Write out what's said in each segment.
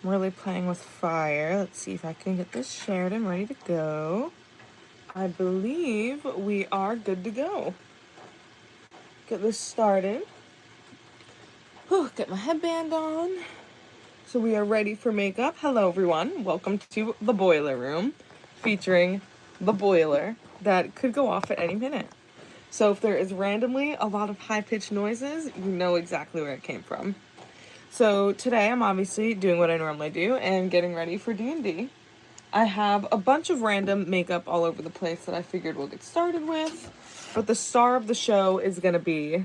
I'm really playing with fire. Let's see if I can get this shared and ready to go. I believe we are good to go. Get this started. Whew, get my headband on. So we are ready for makeup. Hello everyone. Welcome to the boiler room, featuring the boiler that could go off at any minute. So if there is randomly a lot of high-pitched noises, you know exactly where it came from. So today I'm obviously doing what I normally do and getting ready for D&D. I have a bunch of random makeup all over the place that I figured we'll get started with. But the star of the show is going to be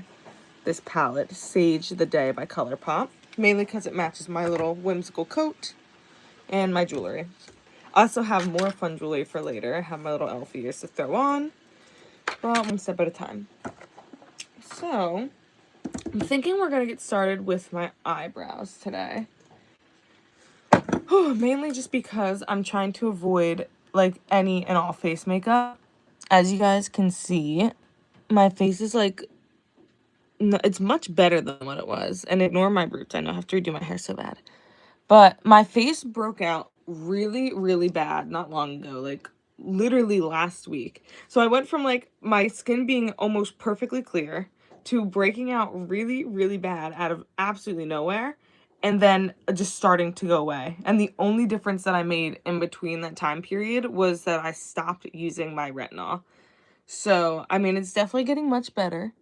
this palette, Sage the Day by ColourPop. Mainly because it matches my little whimsical coat and my jewelry. I also have more fun jewelry for later. I have my little elf ears to throw on. But one step at a time. So, I'm thinking we're going to get started with my eyebrows today. Mainly just because I'm trying to avoid like any and all face makeup. As you guys can see, my face is like, it's much better than what it was. And ignore my roots, I know I have to redo my hair so bad. But my face broke out really, really bad not long ago, like literally last week. So I went from like my skin being almost perfectly clear to breaking out really, really bad out of absolutely nowhere. And then just starting to go away. And the only difference that I made in between that time period was that I stopped using my retinol. So, I mean, it's definitely getting much better.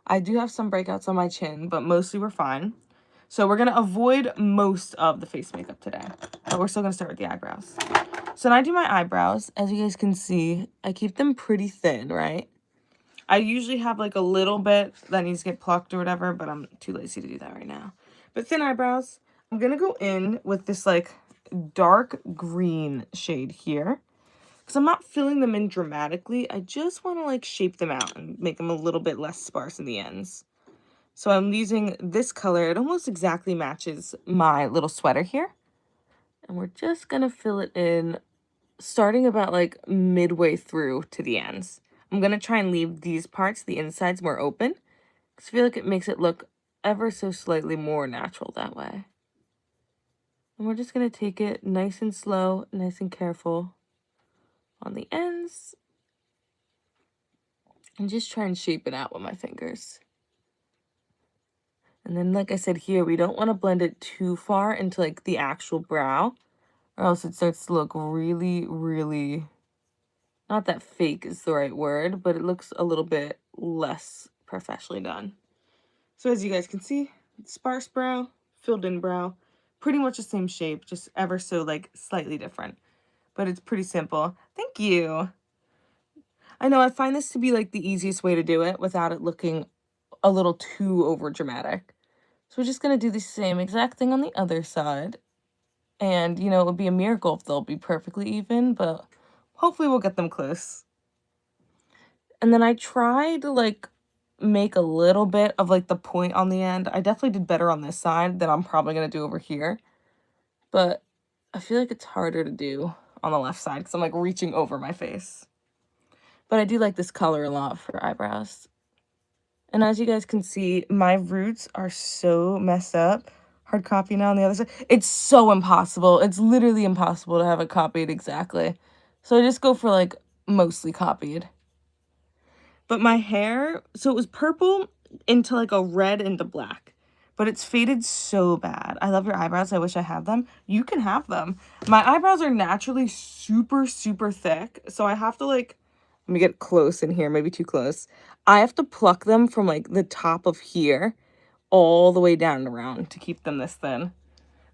I do have some breakouts on my chin, but mostly we're fine. So we're going to avoid most of the face makeup today. But we're still going to start with the eyebrows. So when I do my eyebrows, as you guys can see, I keep them pretty thin, right? I usually have like a little bit that needs to get plucked or whatever, but I'm too lazy to do that right now. But thin eyebrows, I'm going to go in with this like dark green shade here. Because I'm not filling them in dramatically. I just want to like shape them out and make them a little bit less sparse in the ends. So I'm using this color. It almost exactly matches my little sweater here. And we're just going to fill it in starting about like midway through to the ends. I'm going to try and leave these parts, the insides, more open. Because I feel like it makes it look ever so slightly more natural that way. And we're just going to take it nice and slow, nice and careful on the ends. And just try and shape it out with my fingers. And then, like I said here, we don't want to blend it too far into like the actual brow, or else it starts to look really, really, not that fake is the right word, but it looks a little bit less professionally done. So as you guys can see, sparse brow, filled in brow, pretty much the same shape, just ever so like slightly different. But it's pretty simple. Thank you. I know I find this to be like the easiest way to do it without it looking a little too over dramatic. So we're just going to do the same exact thing on the other side. And, you know, it would be a miracle if they'll be perfectly even, but hopefully we'll get them close. And then I tried to, like, make a little bit of, like, the point on the end. I definitely did better on this side than I'm probably going to do over here. But I feel like it's harder to do on the left side because I'm, like, reaching over my face. But I do like this color a lot for eyebrows. And as you guys can see, my roots are so messed up. Hard copy now on the other side. It's so impossible. It's literally impossible to have it copied exactly. So I just go for like mostly copied. But my hair, so it was purple into like a red into black. But it's faded so bad. I love your eyebrows. I wish I had them. You can have them. My eyebrows are naturally super, super thick. So I have to like, let me get close in here, maybe too close. I have to pluck them from like the top of here all the way down and around to keep them this thin.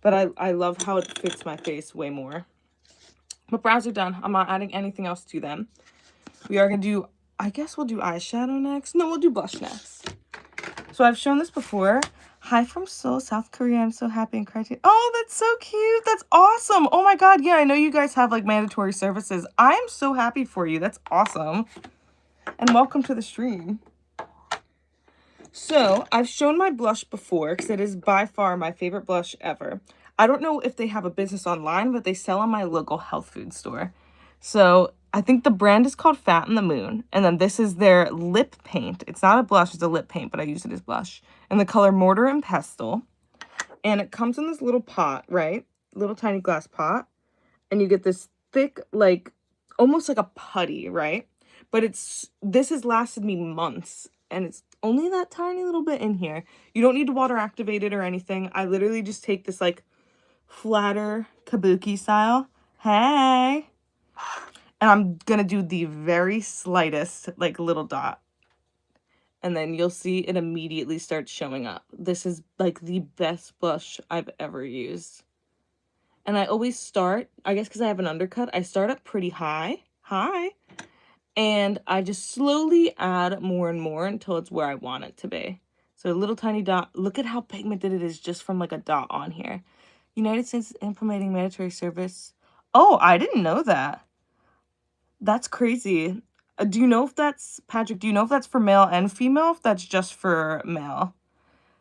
But I love how it fits my face way more. But brows are done. I'm not adding anything else to them. We are going to do, I guess we'll do eyeshadow next. No, we'll do blush next. So I've shown this before. Hi from Seoul, South Korea. I'm so happy and crying. Oh, that's so cute. That's awesome. Oh my God. Yeah, I know you guys have like mandatory services. I am so happy for you. That's awesome. And welcome to the stream. So I've shown my blush before because it is by far my favorite blush ever. I don't know if they have a business online, but they sell on my local health food store. So I think the brand is called Fat in the Moon. And then this is their lip paint. It's not a blush, it's a lip paint, but I use it as blush. In the color Mortar and Pestle. And it comes in this little pot, right? little tiny glass pot, and you get this thick, like, almost like a putty, right? But this has lasted me months, and it's only that tiny little bit in here. You don't need to water activate it or anything. I literally just take this, like, flatter kabuki style. Hey! And I'm gonna do the very slightest, like, little dot. And then you'll see it immediately starts showing up. This is, like, the best blush I've ever used. And I always start, I guess because I have an undercut, I start up pretty high. And I just slowly add more and more until it's where I want it to be. So a little tiny dot. Look at how pigmented it is just from, like, a dot on here. United States is implementing mandatory service. Oh, I didn't know that. That's crazy. Do you know if that's, Patrick, do you know if that's for male and female? If that's just for male?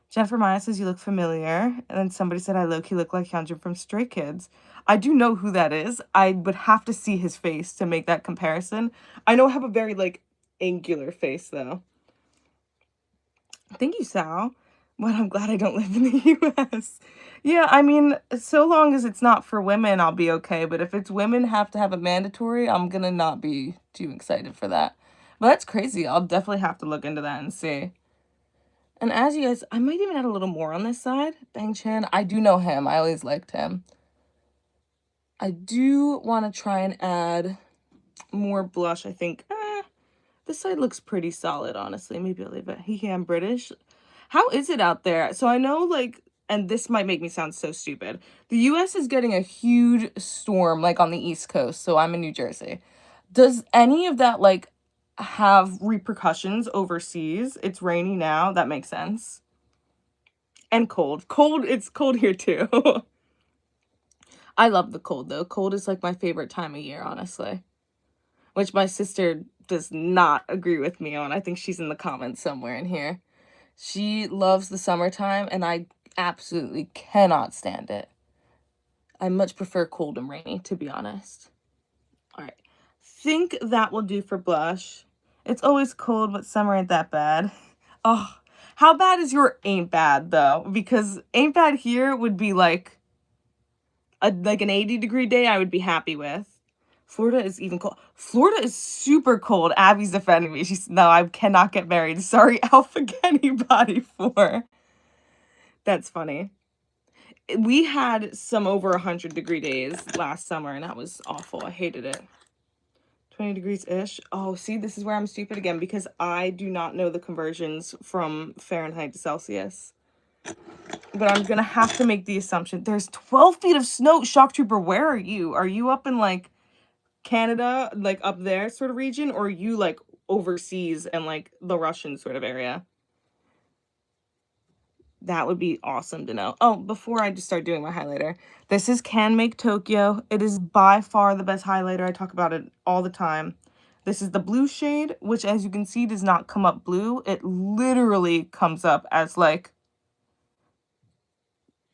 Jennifer Maya says you look familiar. And then somebody said I low-key look like Hyunjin from Stray Kids. I do know who that is. I would have to see his face to make that comparison. I know I have a very, like, angular face, though. Thank you, Sal. But I'm glad I don't live in the US. Yeah, I mean, so long as it's not for women, I'll be okay. But if it's women have to have it mandatory, I'm gonna not be too excited for that. But that's crazy. I'll definitely have to look into that and see. And as you guys, I might even add a little more on this side. Bang Chan, I do know him. I always liked him. I do want to try and add more blush, I think. This side looks pretty solid, honestly. Maybe I'll leave it. I'm British. How is it out there? So I know, like, and this might make me sound so stupid. The US is getting a huge storm, like, on the East Coast. So I'm in New Jersey. Does any of that, like, have repercussions overseas? It's rainy now. That makes sense. And cold. It's cold here too. I love the cold, though. Cold is, like, my favorite time of year, honestly. Which my sister does not agree with me on. I think she's in the comments somewhere in here. She loves the summertime, and I absolutely cannot stand it. I much prefer cold and rainy, to be honest. All right. Think that will do for blush. It's always cold, but summer ain't that bad. Oh, how bad is your ain't bad, though? Because ain't bad here would be like an 80-degree day I would be happy with. Florida is even cold. Florida is super cold. Abby's defending me. She's, no, I cannot get married. Sorry, Alpha Kenny Body 4. That's funny. We had some over 100-degree days last summer, and that was awful. I hated it. 20 degrees-ish. Oh, see, this is where I'm stupid again, because I do not know the conversions from Fahrenheit to Celsius. But I'm going to have to make the assumption. There's 12 feet of snow. Shock Trooper, where are you? Are you up in, like, Canada, like, up there sort of region? Or are you, like, overseas and, like, the Russian sort of area? That would be awesome to know. Oh, before I just start doing my highlighter, this is Can Make Tokyo. It is by far the best highlighter. I talk about it all the time. This is the blue shade, which, as you can see, does not come up blue. It literally comes up as, like,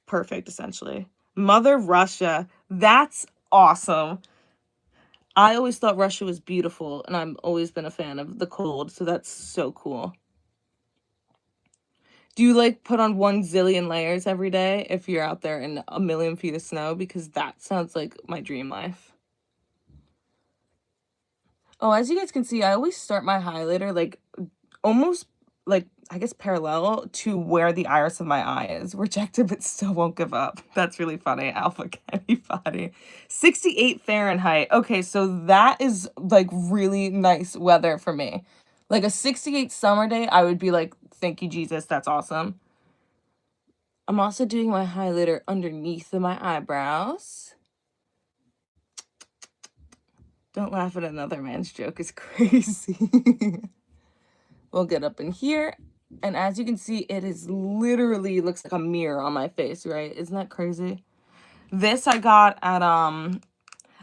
perfect, essentially. Mother Russia. That's awesome. I always thought Russia was beautiful, and I've always been a fan of the cold, so that's so cool. Do you, like, put on 1 zillion layers every day if you're out there in a million feet of snow? Because that sounds like my dream life. Oh, as you guys can see, I always start my highlighter, like, almost, like, I guess parallel to where the iris of my eye is. Rejected but still won't give up. That's really funny. Alpha Kenny Body. 68 Fahrenheit. Okay, so that is, like, really nice weather for me. Like, a 68 summer day, I would be like, thank you, Jesus. That's awesome. I'm also doing my highlighter underneath of my eyebrows. Don't laugh at another man's joke. It's crazy. We'll get up in here. And as you can see, it is literally looks like a mirror on my face, right? Isn't that crazy? This I got at,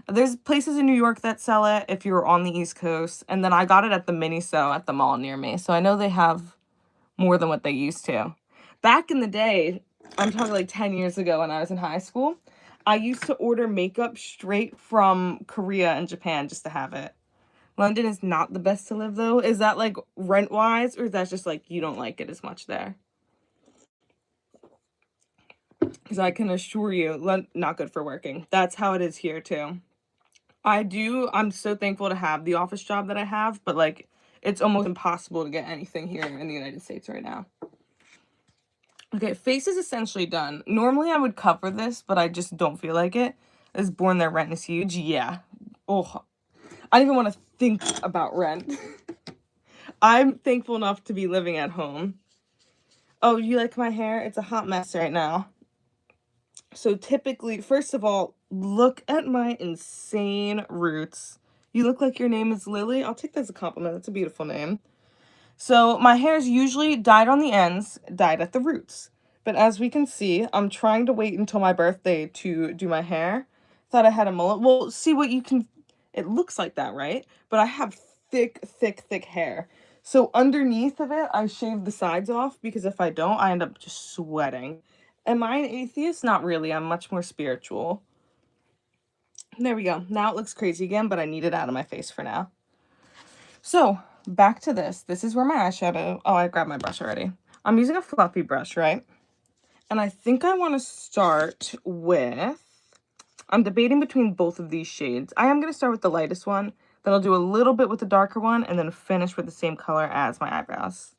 there's places in New York that sell it if you're on the East Coast. And then I got it at the Miniso at the mall near me. So I know they have more than what they used to. Back in the day, I'm talking like 10 years ago when I was in high school, I used to order makeup straight from Korea and Japan just to have it. London is not the best to live, though. Is that, like, rent-wise, or is that just, like, you don't like it as much there? because I can assure you, not good for working. That's how it is here too. I'm so thankful to have the office job that I have, but like it's almost impossible to get anything here in the United States right now. Okay, face is essentially done. Normally I would cover this, but I just don't feel like it. Is Born There Rent is huge. Yeah. Oh, I don't even want to think about rent. I'm thankful enough to be living at home. Oh, you like my hair? It's a hot mess right now. So typically, first of all, look at my insane roots. You look like your name is Lily. I'll take that as a compliment. That's a beautiful name. So my hair is usually dyed on the ends, dyed at the roots. But as we can see, I'm trying to wait until my birthday to do my hair. Thought I had a mullet. Well, see what you can... It looks like that, right? But I have thick, thick, thick hair. So underneath of it, I shave the sides off because if I don't, I end up just sweating. Am I an atheist? Not really. I'm much more spiritual. There we go. Now it looks crazy again, but I need it out of my face for now. So, back to this. This is where my eyeshadow... Oh, I grabbed my brush already. I'm using a fluffy brush, right? And I think I want to start with... I'm debating between both of these shades. I am going to start with the lightest one. Then I'll do a little bit with the darker one. And then finish with the same color as my eyebrows.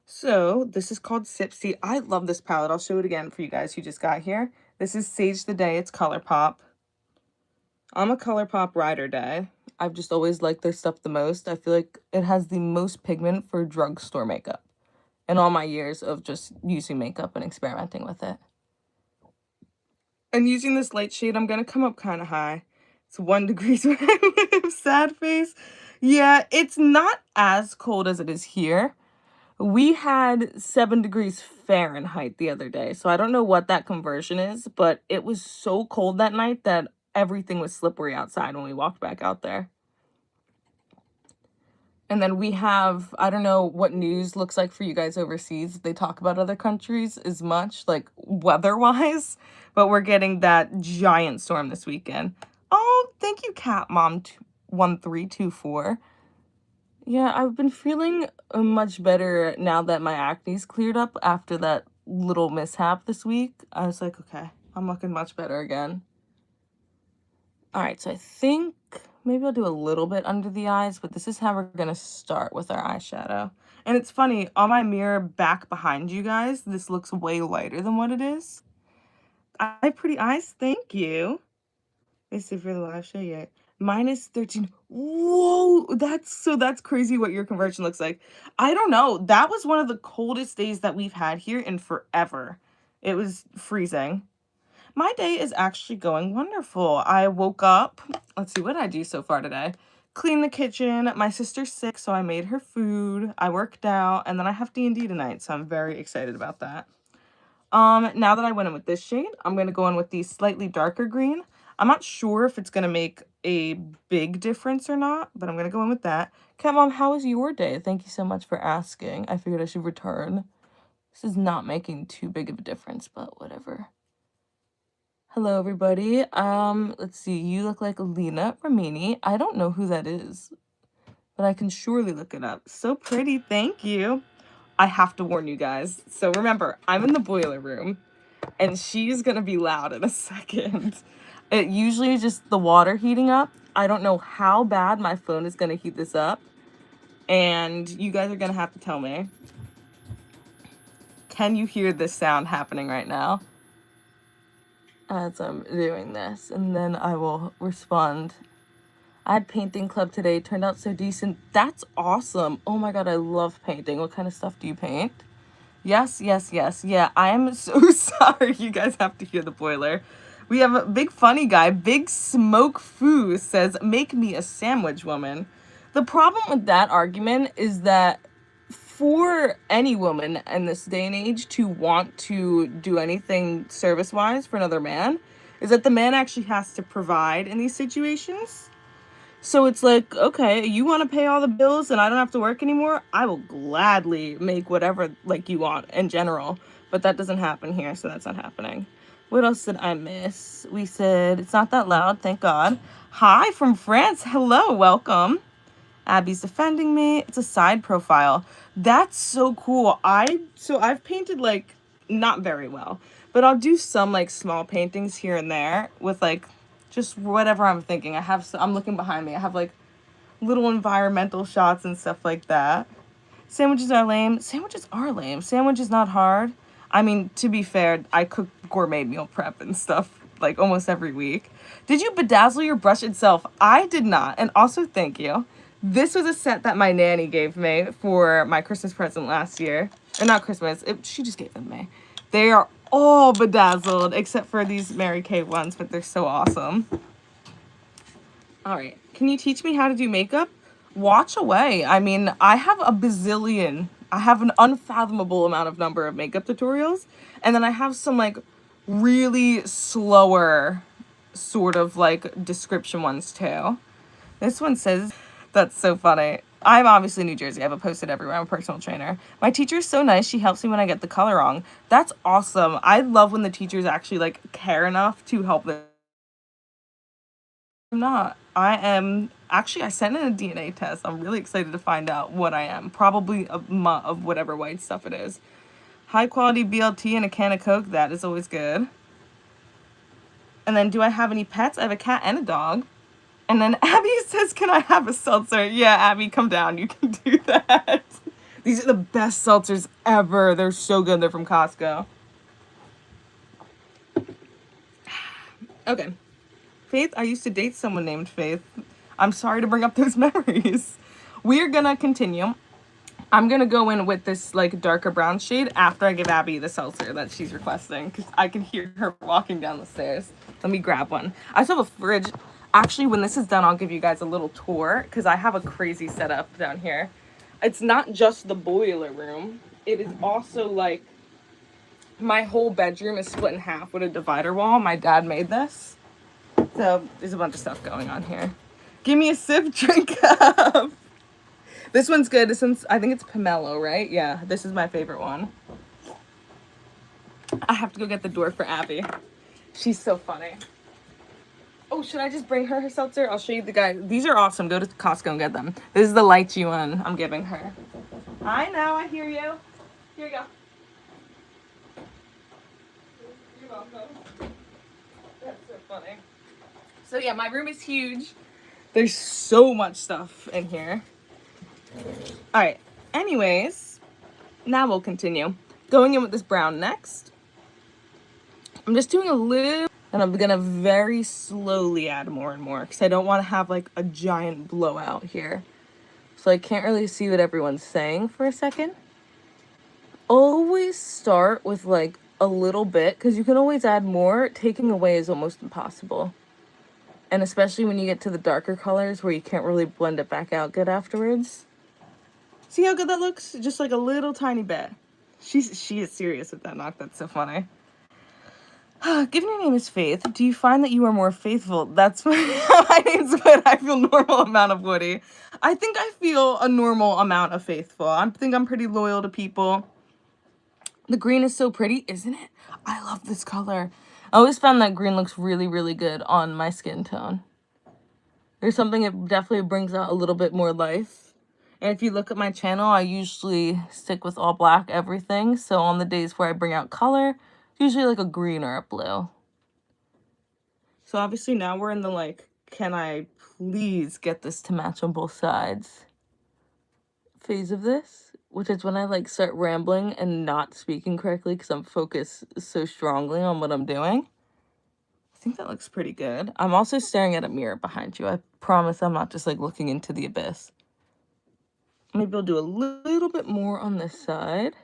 So, this is called Sipsy. I love this palette. I'll show it again for you guys who just got here. This is Sage the Day. It's ColourPop. I'm a ColourPop ride or die. I've just always liked their stuff the most. I feel like it has the most pigment for drugstore makeup in all my years of just using makeup and experimenting with it. And using this light shade, I'm going to come up kind of high. It's 1 degree where I live. Sad face. Yeah, it's not as cold as it is here. We had 7 degrees Fahrenheit the other day, so I don't know what that conversion is, but it was so cold that night that everything was slippery outside when we walked back out there. And then we have, I don't know what news looks like for you guys overseas. They talk about other countries as much, like weather-wise, but we're getting that giant storm this weekend. Oh, thank you, Cat Mom 1324. Yeah, I've been feeling much better now that my acne's cleared up after that little mishap this week. I was like, okay, I'm looking much better again. All right, so I think maybe I'll do a little bit under the eyes, but this is how we're going to start with our eyeshadow. And it's funny, on my mirror back behind you guys, this looks way lighter than what it is. I have pretty eyes, thank you. Let's see for the live show yet. Minus 13. Whoa, that's crazy what your conversion looks like. I don't know. That was one of the coldest days that we've had here in forever. It was freezing. My day is actually going wonderful. I woke up. Let's see, what did I do so far today? Clean the kitchen. My sister's sick, so I made her food. I worked out, and then I have D&D tonight, so I'm very excited about that. Now that I went in with this shade, I'm going to go in with the slightly darker green. I'm not sure if it's going to make a big difference or not, but I'm going to go in with that. Cat Mom, how was your day? Thank you so much for asking. I figured I should return. This is not making too big of a difference, but whatever. Hello, everybody. Let's see. You look like Lena Ramini. I don't know who that is, but I can surely look it up. So pretty. Thank you. I have to warn you guys. So remember, I'm in the boiler room, and she's going to be loud in a second. It usually is just the water heating up. I don't know how bad my phone is going to heat this up, and you guys are going to have to tell me. Can you hear this sound happening right now? As I'm doing this, and then I will respond. I had painting club today, turned out so decent. That's awesome. Oh my god, I love painting. What kind of stuff do you paint? Yes. Yeah, I am so sorry you guys have to hear the boiler. We have a big funny guy, Big Smoke Foo, says, make me a sandwich woman. The problem with that argument is that for any woman in this day and age to want to do anything service-wise for another man is that the man actually has to provide in these situations. So it's like, okay, you want to pay all the bills and I don't have to work anymore? I will gladly make whatever like you want in general. But that doesn't happen here, so that's not happening. What else did I miss? We said, it's not that loud, thank God. Hi from France. Hello, welcome. Abby's defending me. It's a side profile. That's so cool. I've painted like not very well, But I'll do some like small paintings here and there with like just whatever I'm thinking. I'm looking behind me. I have like little environmental shots and stuff like that. Sandwiches are lame. Sandwiches are lame. Sandwich is not hard. I mean, to be fair, I cook gourmet meal prep and stuff like almost every week. Did you bedazzle your brush itself? I did not. And also, thank you. This was a set that my nanny gave me for my Christmas present last year. Or not Christmas. She just gave them to me. They are all bedazzled except for these Mary Kay ones, but they're so awesome. All right. Can you teach me how to do makeup? Watch away. I mean, I have an unfathomable number of makeup tutorials. And then I have some like really slower sort of like description ones too. This one says, that's so funny. I'm obviously New Jersey. I have it posted everywhere. I'm a personal trainer. My teacher is so nice. She helps me when I get the color wrong. That's awesome. I love when the teachers actually like care enough to help them. I'm not. I sent in a DNA test. I'm really excited to find out what I am. Probably a mutt of whatever white stuff it is. High quality BLT and a can of Coke. That is always good. And then, do I have any pets? I have a cat and a dog. And then Abby says, can I have a seltzer? Yeah, Abby, come down. You can do that. These are the best seltzers ever. They're so good. They're from Costco. Okay. Faith, I used to date someone named Faith. I'm sorry to bring up those memories. We're gonna continue. I'm gonna go in with this like darker brown shade after I give Abby the seltzer that she's requesting, because I can hear her walking down the stairs. Let me grab one. I still have a fridge. Actually, when this is done, I'll give you guys a little tour, because I have a crazy setup down here. It's not just the boiler room. It is also like my whole bedroom is split in half with a divider wall. My dad made this. So there's a bunch of stuff going on here. Give me a sip, drink up. This one's good. This one's, I think it's pomelo, right? Yeah, this is my favorite one. I have to go get the door for Abby. She's so funny. Oh, should I just bring her seltzer? I'll show you the guys. These are awesome. Go to Costco and get them. This is the lychee one I'm giving her. I know, I hear you. Here you go. You're welcome. That's so funny. So yeah, my room is huge. There's so much stuff in here. All right, anyways, now we'll continue. Going in with this brown next. I'm just doing a little, and I'm gonna very slowly add more and more, because I don't want to have like a giant blowout here. So I can't really see what everyone's saying for a second. Always start with like a little bit, because you can always add more. Taking away is almost impossible. And especially when you get to the darker colors where you can't really blend it back out good afterwards. See how good that looks? Just like a little tiny bit. She is serious with that knock. That's so funny. Given your name is Faith, do you find that you are more faithful? That's my name's Wood. I feel normal amount of Woody. I think I feel a normal amount of faithful. I think I'm pretty loyal to people. The green is so pretty, isn't it? I love this color. I always found that green looks really, really good on my skin tone. There's something that definitely brings out a little bit more life. And if you look at my channel, I usually stick with all black everything. So on the days where I bring out color, it's usually like a green or a blue. So obviously now we're in the like, can I please get this to match on both sides phase of this, which is when I like start rambling and not speaking correctly because I'm focused so strongly on what I'm doing. I think that looks pretty good. I'm also staring at a mirror behind you. I promise I'm not just like looking into the abyss. Maybe I'll do a little bit more on this side.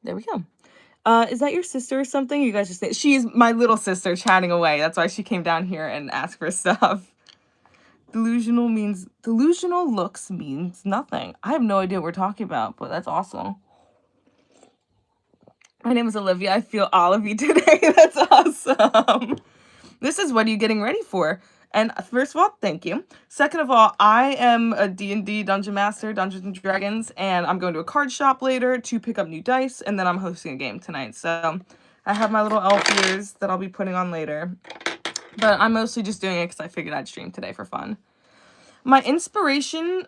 There we go. Is that your sister or something? You guys just think she's my little sister chatting away. That's why she came down here and asked for stuff. Delusional looks means nothing. I have no idea what we're talking about, but that's awesome. My name is Olivia. I feel Olivey today. That's awesome. This is what are you getting ready for? And first of all, thank you. Second of all, I am a D&D Dungeon Master, Dungeons and Dragons, and I'm going to a card shop later to pick up new dice, and then I'm hosting a game tonight. So I have my little elf ears that I'll be putting on later. But I'm mostly just doing it because I figured I'd stream today for fun. My inspiration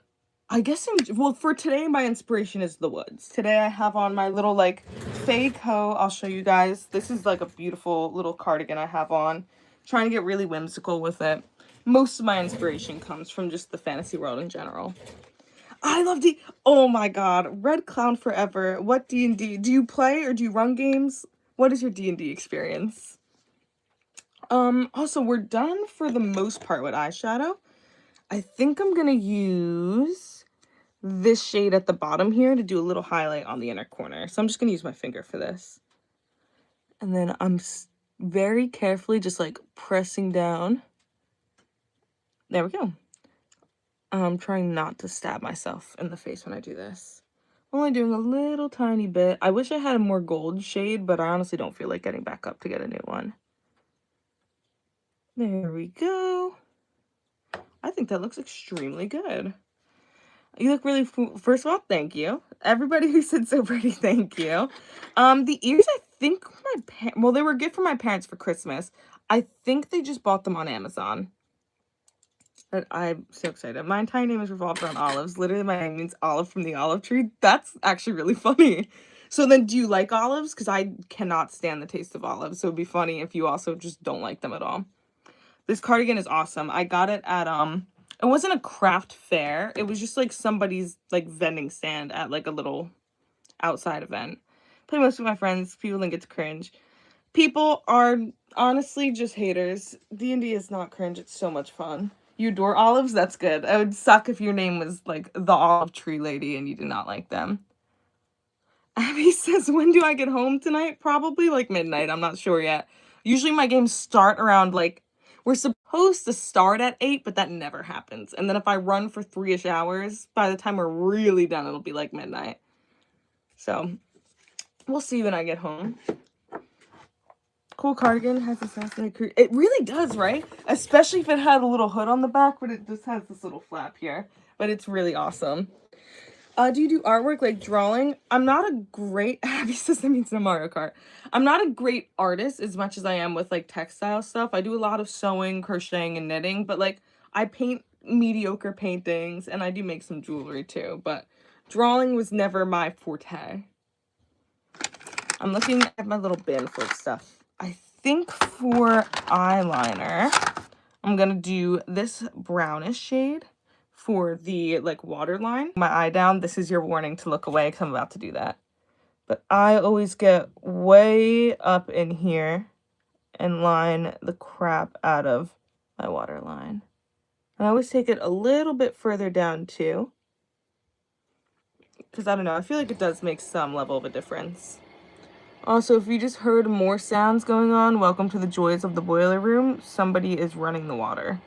I guess, well, for today, my inspiration is the woods. Today, I have on my little, like, fake hoe. I'll show you guys. This is, like, a beautiful little cardigan I have on. Trying to get really whimsical with it. Most of my inspiration comes from just the fantasy world in general. I love oh my god, Red Clown forever. What D&D? Do you play or do you run games? What is your D&D experience? Also, we're done for the most part with eyeshadow. I think I'm gonna use this shade at the bottom here to do a little highlight on the inner corner. So I'm just gonna use my finger for this. And then I'm very carefully just like pressing down. There we go. I'm trying not to stab myself in the face when I do this. Only doing a little tiny bit. I wish I had a more gold shade, but I honestly don't feel like getting back up to get a new one. There we go. I think that looks extremely good. You look really, first of all, thank you. Everybody who said so pretty, thank you. The ears, I think well, they were a gift from my parents for Christmas. I think they just bought them on Amazon. But I'm so excited. My entire name is revolved around olives. Literally, my name means olive from the olive tree. That's actually really funny. So then, do you like olives? Because I cannot stand the taste of olives. So it'd be funny if you also just don't like them at all. This cardigan is awesome. I got it at, it wasn't a craft fair. It was just like somebody's like vending stand at like a little outside event. Play most with my friends. People think it's cringe. People are honestly just haters. D&D is not cringe. It's so much fun. You adore olives? That's good. It would suck if your name was like the olive tree lady and you did not like them. Abby says, when do I get home tonight? Probably like midnight. I'm not sure yet. Usually my games start around like, we're supposed to start at 8, but that never happens. And then if I run for 3-ish hours, by the time we're really done, it'll be like midnight. So we'll see when I get home. Cool cardigan, has assassinated. It really does, right? Especially if it had a little hood on the back, but it just has this little flap here. But it's really awesome. Do you do artwork, like drawing? I'm not a great, Abby says that means no Mario Kart. I'm not a great artist as much as I am with like textile stuff. I do a lot of sewing, crocheting, and knitting, but like I paint mediocre paintings and I do make some jewelry too, but drawing was never my forte. I'm looking at my little bin full of stuff. I think for eyeliner, I'm gonna do this brownish shade for the like waterline. My eye down, this is your warning to look away because I'm about to do that. But I always get way up in here and line the crap out of my waterline. And I always take it a little bit further down too. Because I don't know, I feel like it does make some level of a difference. Also, if you just heard more sounds going on, welcome to the joys of the boiler room. Somebody is running the water.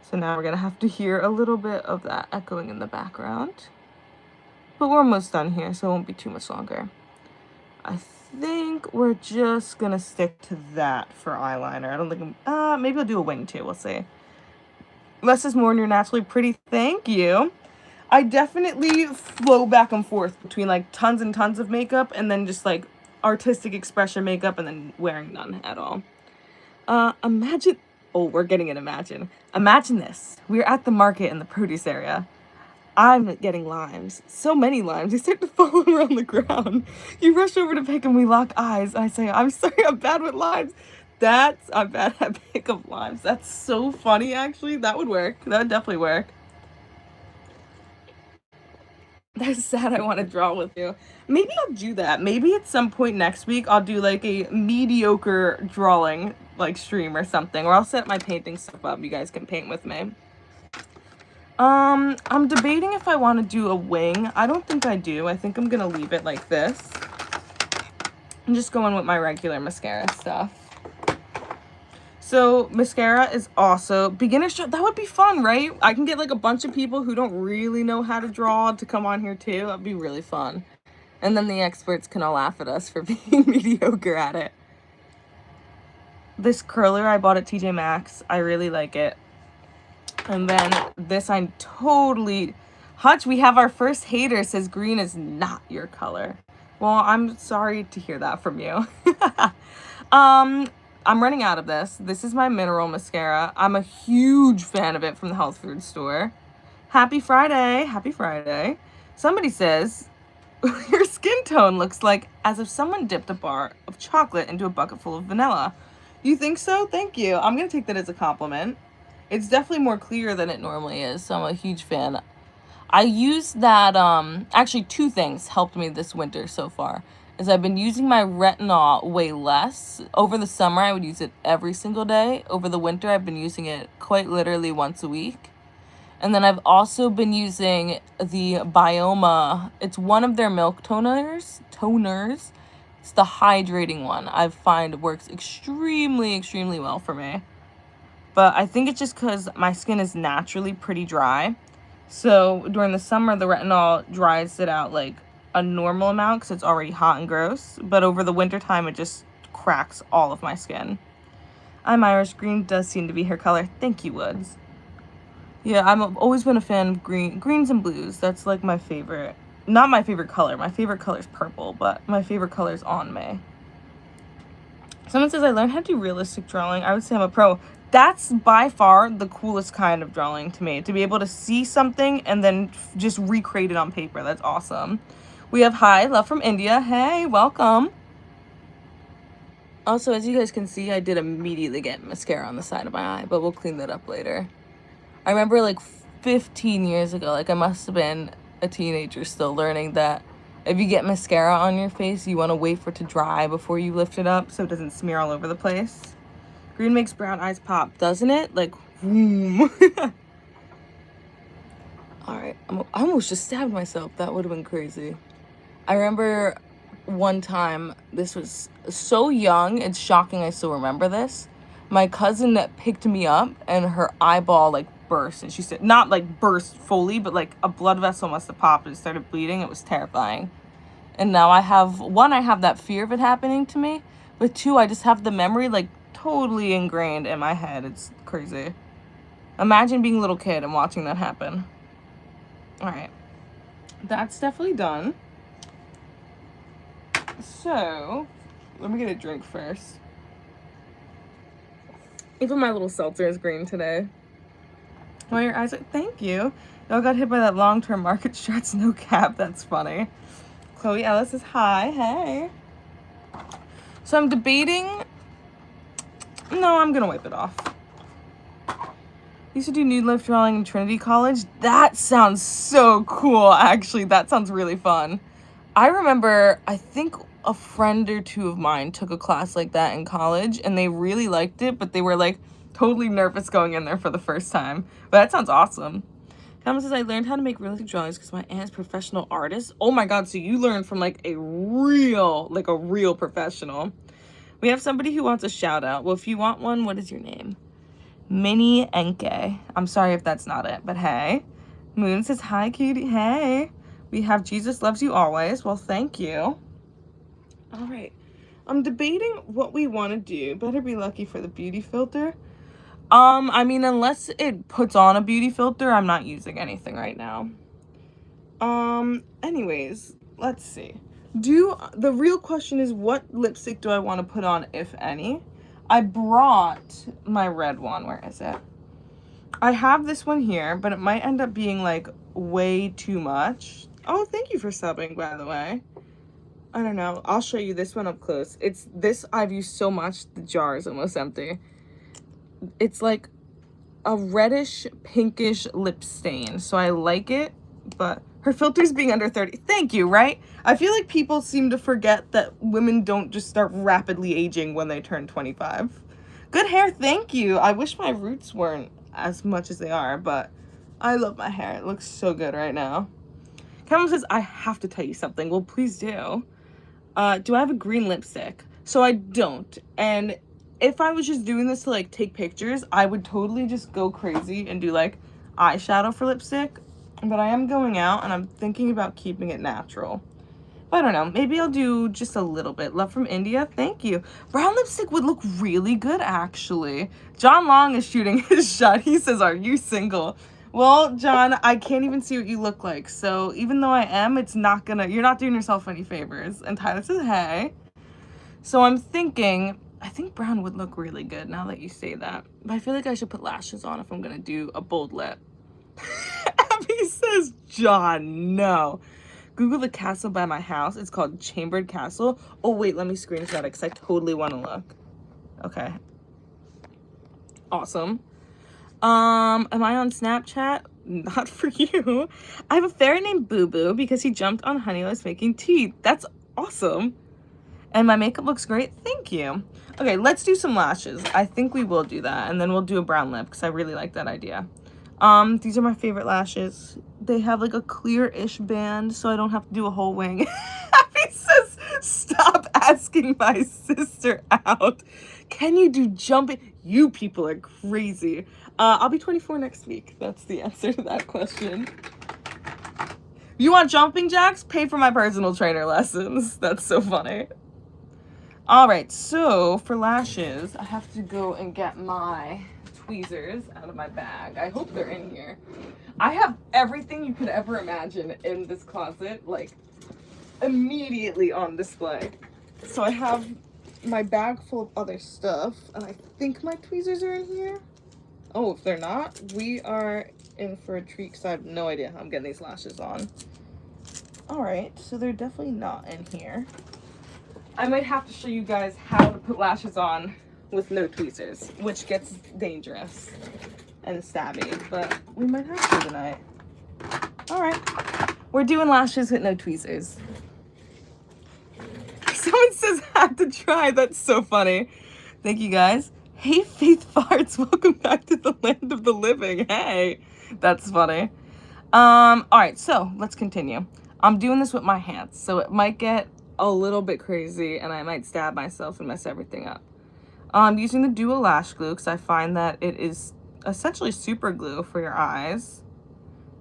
So now we're going to have to hear a little bit of that echoing in the background. But we're almost done here, so it won't be too much longer. I think we're just going to stick to that for eyeliner. I don't think maybe I'll do a wing too, we'll see. Less is more and you're naturally pretty. Thank you. I definitely flow back and forth between like tons and tons of makeup and then just like artistic expression makeup and then wearing none at all. Imagine, oh, we're getting an imagine. Imagine this. We're at the market in the produce area. I'm getting limes. So many limes. They start to fall around the ground. You rush over to pick and we lock eyes. And I say, I'm sorry, I'm bad with limes. I'm bad at pick up limes. That's so funny, actually. That would work. That would definitely work. That's sad. I want to draw with you. Maybe I'll do that. Maybe at some point next week, I'll do like a mediocre drawing like stream or something. Or I'll set my painting stuff up. You guys can paint with me. I'm debating if I want to do a wing. I don't think I do. I think I'm going to leave it like this. I'm just going with my regular mascara stuff. So mascara is also beginner show. That would be fun, right? I can get like a bunch of people who don't really know how to draw to come on here too. That'd be really fun. And then the experts can all laugh at us for being mediocre at it. This curler I bought at TJ Maxx. I really like it. And then this I totally... Hutch, we have our first hater says green is not your color. Well, I'm sorry to hear that from you. I'm running out of this. This is my mineral mascara. I'm a huge fan of it from the health food store. Happy Friday. Happy Friday. Somebody says, your skin tone looks like as if someone dipped a bar of chocolate into a bucket full of vanilla. You think so? Thank you. I'm going to take that as a compliment. It's definitely more clear than it normally is, so I'm a huge fan. I used that, actually two things helped me this winter so far. Is I've been using my retinol way less. Over the summer, I would use it every single day. Over the winter, I've been using it quite literally once a week. And then I've also been using the Bioma. It's one of their milk toners. It's the hydrating one. I find works extremely, extremely well for me. But I think it's just because my skin is naturally pretty dry. So during the summer, the retinol dries it out like a normal amount because it's already hot and gross. But over the winter time, it just cracks all of my skin. I'm Irish. Green does seem to be her color. Thank you, Woods. Yeah, I've always been a fan of greens and blues. That's like my favorite. Not my favorite color. My favorite color is purple, but my favorite color is on me. Someone says I learned how to do realistic drawing. I would say I'm a pro. That's by far the coolest kind of drawing to me. To be able to see something and then just recreate it on paper. That's awesome. We have hi, love from India. Hey, welcome. Also, as you guys can see, I did immediately get mascara on the side of my eye, but we'll clean that up later. I remember like 15 years ago, like I must have been a teenager still learning that if you get mascara on your face, you want to wait for it to dry before you lift it up so it doesn't smear all over the place. Green makes brown eyes pop, doesn't it? Like, boom. Alright, I almost just stabbed myself. That would have been crazy. I remember one time, this was so young, it's shocking I still remember this. My cousin picked me up and her eyeball like burst, and she said, not like burst fully, but like a blood vessel must have popped and it started bleeding. It was terrifying. And now I have, one, I have that fear of it happening to me, but two, I just have the memory like totally ingrained in my head. It's crazy. Imagine being a little kid and watching that happen. All right, that's definitely done. So let me get a drink first. Even my little seltzer is green today. Why your eyes are, thank you. Y'all got hit by that long-term market strats, no cap. That's funny. Chloe Ellis is hi. Hey. So I'm debating. No, I'm gonna wipe it off. Used to do nude life drawing in Trinity College. That sounds so cool, actually. That sounds really fun. I remember, I think a friend or two of mine took a class like that in college and they really liked it, but they were like totally nervous going in there for the first time. But that sounds awesome. Canva says I learned how to make realistic drawings because my aunt is a professional artist. Oh my god, so you learned from like a real professional. We have somebody who wants a shout out. Well, if you want one, what is your name? Minnie Enke. I'm sorry if that's not it, but hey. Moon says hi, cutie. Hey. We have Jesus loves you always. Well, thank you. All right. I'm debating what we want to do. Better be lucky for the beauty filter. I mean, unless it puts on a beauty filter, I'm not using anything right now. Anyways, let's see. The real question is, what lipstick do I want to put on, if any? I brought my red one. Where is it? I have this one here, but it might end up being like way too much. Oh, thank you for subbing, by the way. I don't know. I'll show you this one up close. It's this I've used so much, the jar is almost empty. It's like a reddish, pinkish lip stain. So I like it, but her filter's being under 30. Thank you, right? I feel like people seem to forget that women don't just start rapidly aging when they turn 25. Good hair, thank you. I wish my roots weren't as much as they are, but I love my hair. It looks so good right now. Kevin says, I have to tell you something. Well, please do. Do I have a green lipstick? So I don't. And if I was just doing this to like take pictures, I would totally just go crazy and do like eyeshadow for lipstick. But I am going out and I'm thinking about keeping it natural. But I don't know. Maybe I'll do just a little bit. Love from India. Thank you. Brown lipstick would look really good, actually. John Long is shooting his shot. He says, are you single? Well, John, I can't even see what you look like. So even though I am, it's not gonna, you're not doing yourself any favors. And Tyler says, hey. So I'm thinking, I think brown would look really good now that you say that. But I feel like I should put lashes on if I'm gonna do a bold lip. Abby says, John, no. Google the castle by my house. It's called Chambered Castle. Oh, wait, let me screenshot it because I totally want to look. Okay. Awesome. Am I on Snapchat? Not for you. I have a fairy named Boo Boo because he jumped on Honey while I was making tea. That's awesome. And my makeup looks great. Thank you. Okay, let's do some lashes. I think we will do that. And then we'll do a brown lip because I really like that idea. These are my favorite lashes. They have like a clear-ish band, so I don't have to do a whole wing. Happy says, stop asking my sister out. Can you do jumping? You people are crazy. I'll be 24 next week. That's the answer to that question. You want jumping jacks? Pay for my personal trainer lessons. That's so funny. All right, so for lashes, I have to go and get my tweezers out of my bag. I hope they're in here. I have everything you could ever imagine in this closet, like immediately on display. So I have my bag full of other stuff, and I think my tweezers are in here. Oh, if they're not, we are in for a treat because I have no idea how I'm getting these lashes on. All right, so they're definitely not in here. I might have to show you guys how to put lashes on with no tweezers, which gets dangerous and stabby, but we might have to tonight. All right, we're doing lashes with no tweezers. Someone says had to try. That's so funny. Thank you guys. Hey, Faith Farts, welcome back to the land of the living. Hey, that's funny. All right, so let's continue. I'm doing this with my hands, so it might get a little bit crazy and I might stab myself and mess everything up. I'm using the Duo Lash Glue because I find that it is essentially super glue for your eyes,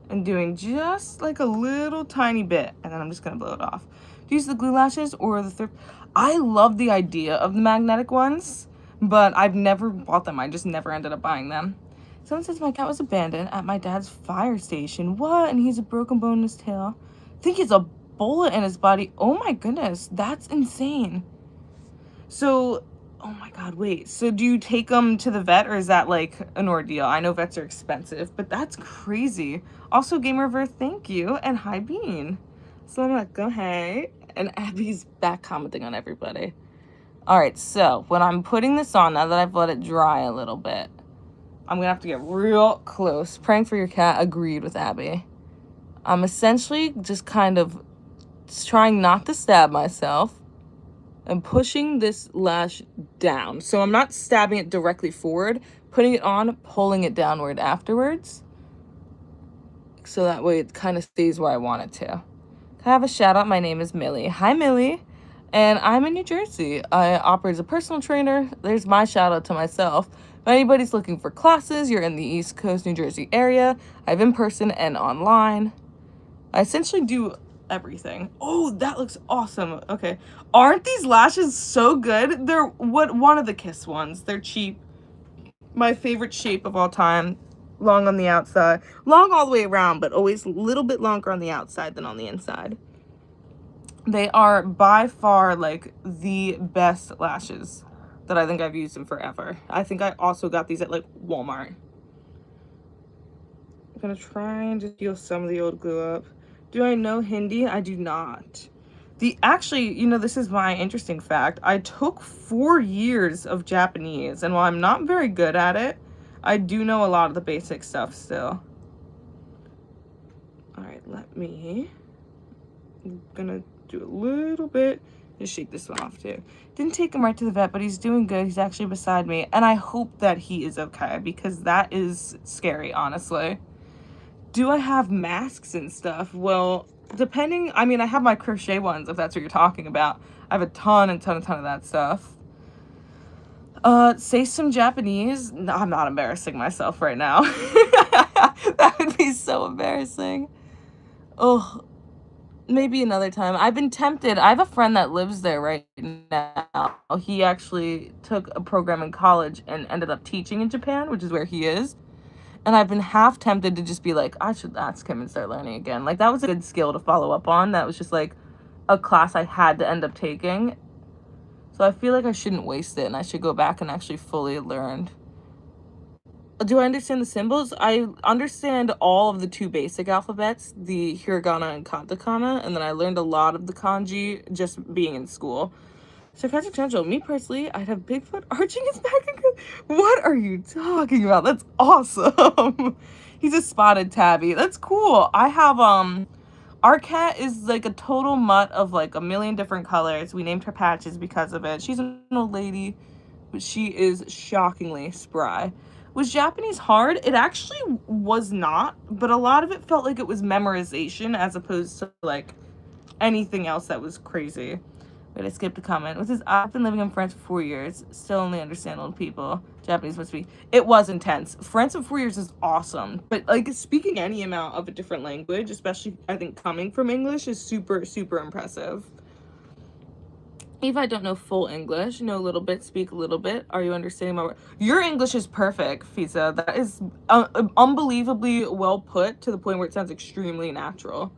and doing just like a little tiny bit, and then I'm just gonna blow it off. Do you use the glue lashes or the thrift? I love the idea of the magnetic ones, but I've never bought them. I just never ended up buying them. Someone says my cat was abandoned at my dad's fire station. What? And he's a broken bone in his tail. I think he's a bullet in his body. Oh my goodness, that's insane. So, oh my god, wait, so do you take them to the vet, or is that like an ordeal? I know vets are expensive, but that's crazy. Also, Gamerverse, thank you, and hi Bean. So I'm like, go hey, and Abby's back commenting on everybody. All right, so when I'm putting this on, now that I've let it dry a little bit, I'm gonna have to get real close. Praying for your cat, agreed with Abby. I'm essentially just kind of trying not to stab myself and pushing this lash down. So I'm not stabbing it directly forward, putting it on, pulling it downward afterwards. So that way it kind of stays where I want it to. Can I have a shout out? My name is Millie. Hi, Millie. And I'm in New Jersey. I operate as a personal trainer. There's my shout out to myself. If anybody's looking for classes, you're in the East Coast, New Jersey area, I have in person and online. I essentially do everything. Oh, that looks awesome. Okay, aren't these lashes so good? They're one of the Kiss ones. They're cheap. My favorite shape of all time. Long on the outside, long all the way around, but always a little bit longer on the outside than on the inside. They are by far like the best lashes that I think I've used in forever. I think I also got these at like Walmart. I'm gonna try and just peel some of the old glue up. Do I know Hindi? I do not. Actually, you know, this is my interesting fact. I took 4 years of Japanese, and while I'm not very good at it, I do know a lot of the basic stuff still. All right, I'm gonna do a little bit. Just shake this one off too. Didn't take him right to the vet, but he's doing good. He's actually beside me, and I hope that he is okay, because that is scary, honestly. Do I have masks and stuff? Well, depending, I mean, I have my crochet ones, if that's what you're talking about. I have a ton of that stuff. Say some Japanese. No, I'm not embarrassing myself right now. That would be so embarrassing. Oh, maybe another time. I've been tempted. I have a friend that lives there right now. He actually took a program in college and ended up teaching in Japan, which is where he is. And I've been half tempted to just be like, I should ask him and start learning again. Like, that was a good skill to follow up on. That was just like a class I had to end up taking. So I feel like I shouldn't waste it, and I should go back and actually fully learn. Do I understand the symbols? I understand all of the 2 basic alphabets, the hiragana and katakana, and then I learned a lot of the kanji just being in school. Sarcastic potential. Me personally, I'd have Bigfoot arching his back and what are you talking about? That's awesome. He's a spotted tabby. That's cool. I have our cat is like a total mutt of like a million different colors. We named her Patches because of it. She's an old lady, but she is shockingly spry. Was Japanese hard? It actually was not, but a lot of it felt like it was memorization as opposed to like anything else that was crazy. Wait, I skipped a comment. With his, I've been living in France for 4 years. Still only understand old people. Japanese must be. It was intense. France in 4 years is awesome. But like speaking any amount of a different language, especially I think coming from English, is super, super impressive. If I don't know full English, know a little bit, speak a little bit. Are you understanding my word? Your English is perfect, Fisa. That is unbelievably well put to the point where it sounds extremely natural.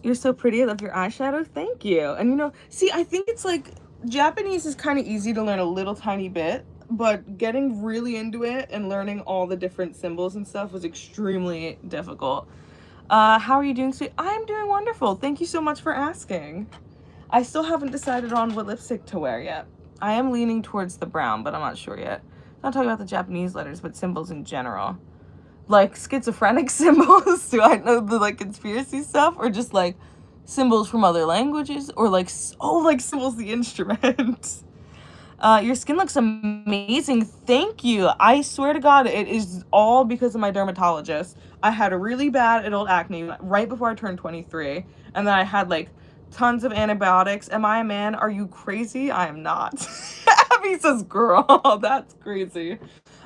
You're so pretty. I love your eyeshadow. Thank you. And you know, see, I think it's like Japanese is kind of easy to learn a little tiny bit, but getting really into it and learning all the different symbols and stuff was extremely difficult. How are you doing, sweet? I'm doing wonderful. Thank you so much for asking. I still haven't decided on what lipstick to wear yet. I am leaning towards the brown, but I'm not sure yet. I'm not talking about the Japanese letters, but symbols in general. Like schizophrenic symbols? Do I know the like conspiracy stuff? Or just like symbols from other languages? Or like, oh, like symbols the instrument. Your skin looks amazing. Thank you. I swear to God, it is all because of my dermatologist. I had a really bad adult acne right before I turned 23. And then I had like tons of antibiotics. Am I a man? Are you crazy? I am not. Abby says, girl, that's crazy.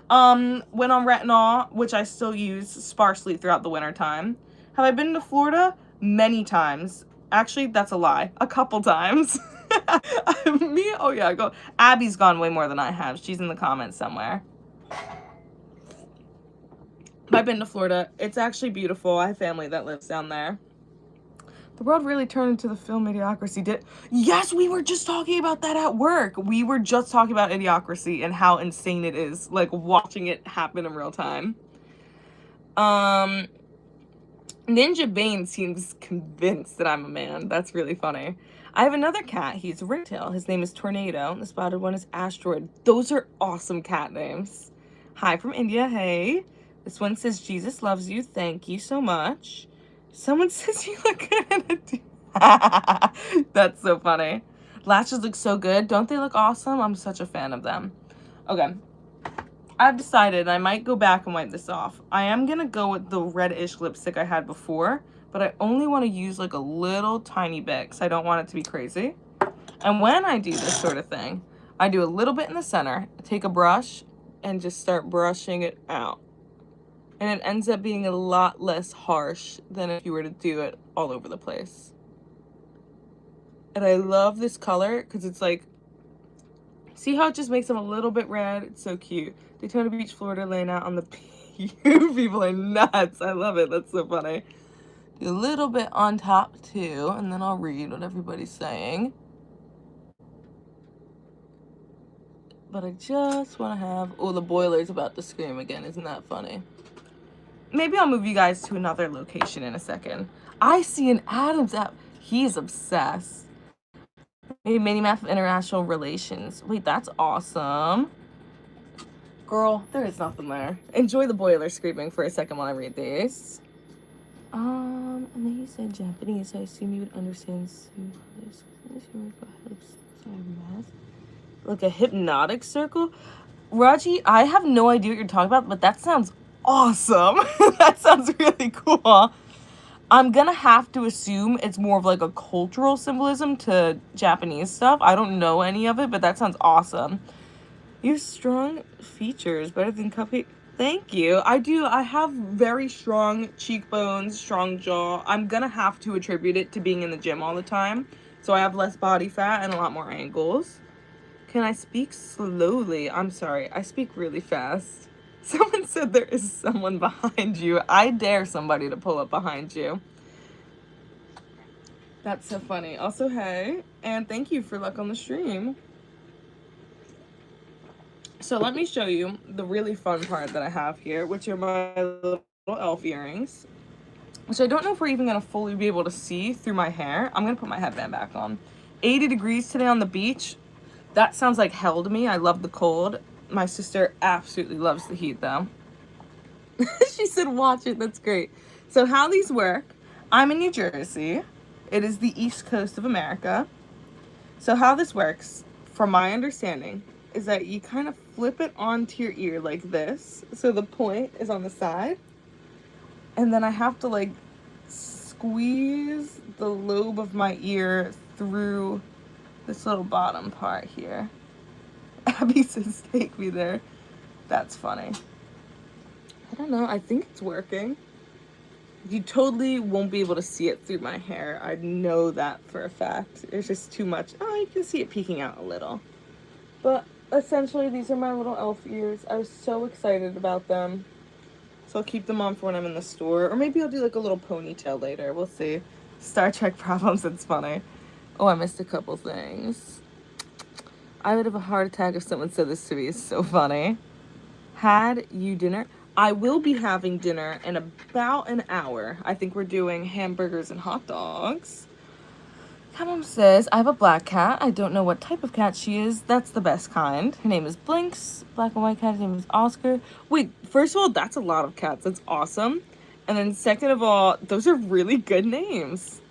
Went on retinol, which I still use sparsely throughout the winter time. Have I been to Florida? Many times. Actually, that's a lie. A couple times. Me? Oh yeah, go. Abby's gone way more than I have. She's in the comments somewhere. I've been to Florida. It's actually beautiful. I have family that lives down there. The world really turned into the film Idiocracy. Yes, we were just talking about that at work. We were just talking about Idiocracy and how insane it is, like watching it happen in real time. Ninja Bane seems convinced that I'm a man. That's really funny. I have another cat. He's a ringtail. His name is Tornado. The spotted one is Asteroid. Those are awesome cat names. Hi from India. Hey. This one says Jesus loves you. Thank you so much. Someone says you look good in a That's so funny. Lashes look so good. Don't they look awesome? I'm such a fan of them. Okay. I've decided I might go back and wipe this off. I am going to go with the reddish lipstick I had before, but I only want to use like a little tiny bit because I don't want it to be crazy. And when I do this sort of thing, I do a little bit in the center, take a brush, and just start brushing it out. And it ends up being a lot less harsh than if you were to do it all over the place. And I love this color because it's like, see how it just makes them a little bit red? It's so cute. Daytona Beach, Florida, laying out on the people are nuts. I love it. That's so funny. Do a little bit on top too, and then I'll read what everybody's saying. But I just want to have... Oh, the boiler's about to scream again. Isn't that funny? Maybe I'll move you guys to another location in a second. I see an Adams app. He's obsessed. Maybe mini map of international relations. Wait, that's awesome. Girl, there is nothing there. Enjoy the boiler screaming for a second while I read these. And then you said Japanese, so I assume you would understand some like a hypnotic circle. Raji, I have no idea what you're talking about, but that sounds awesome. That sounds really cool. I'm gonna have to assume it's more of like a cultural symbolism to Japanese stuff. I don't know any of it, but that sounds awesome. You have strong features, better than Cupcake. Thank you. I do. I have very strong cheekbones, strong jaw. I'm gonna have to attribute it to being in the gym all the time. So I have less body fat and a lot more angles. Can I speak slowly? I'm sorry. I speak really fast. Someone said there is someone behind you. I dare somebody to pull up behind you. That's so funny. Also, hey, and thank you for luck on the stream. So let me show you the really fun part that I have here, which are my little elf earrings. So I don't know if we're even going to fully be able to see through my hair. I'm going to put my headband back on. 80 degrees today on the beach. That sounds like hell to me. I love the cold. My sister absolutely loves the heat though. She said watch it. That's great. So how these work, I'm in New Jersey. It is the East Coast of America. So how this works, from my understanding, is that you kind of flip it onto your ear like this. So the point is on the side. And then I have to like squeeze the lobe of my ear through this little bottom part here. Abby says take me there. That's funny. I don't know. I think it's working. You totally won't be able to see it through my hair. I know that for a fact. It's just too much. Oh, you can see it peeking out a little. But essentially, these are my little elf ears. I was so excited about them. So I'll keep them on for when I'm in the store. Or maybe I'll do like a little ponytail later. We'll see. Star Trek problems. It's funny. Oh, I missed a couple things. I would have a heart attack if someone said this to me. It's so funny. Had you dinner? I will be having dinner in about an hour. I think we're doing hamburgers and hot dogs. My mom says, I have a black cat. I don't know what type of cat she is. That's the best kind. Her name is Blinks. Black and white cat. His name is Oscar. Wait, first of all, that's a lot of cats. That's awesome. And then second of all, those are really good names.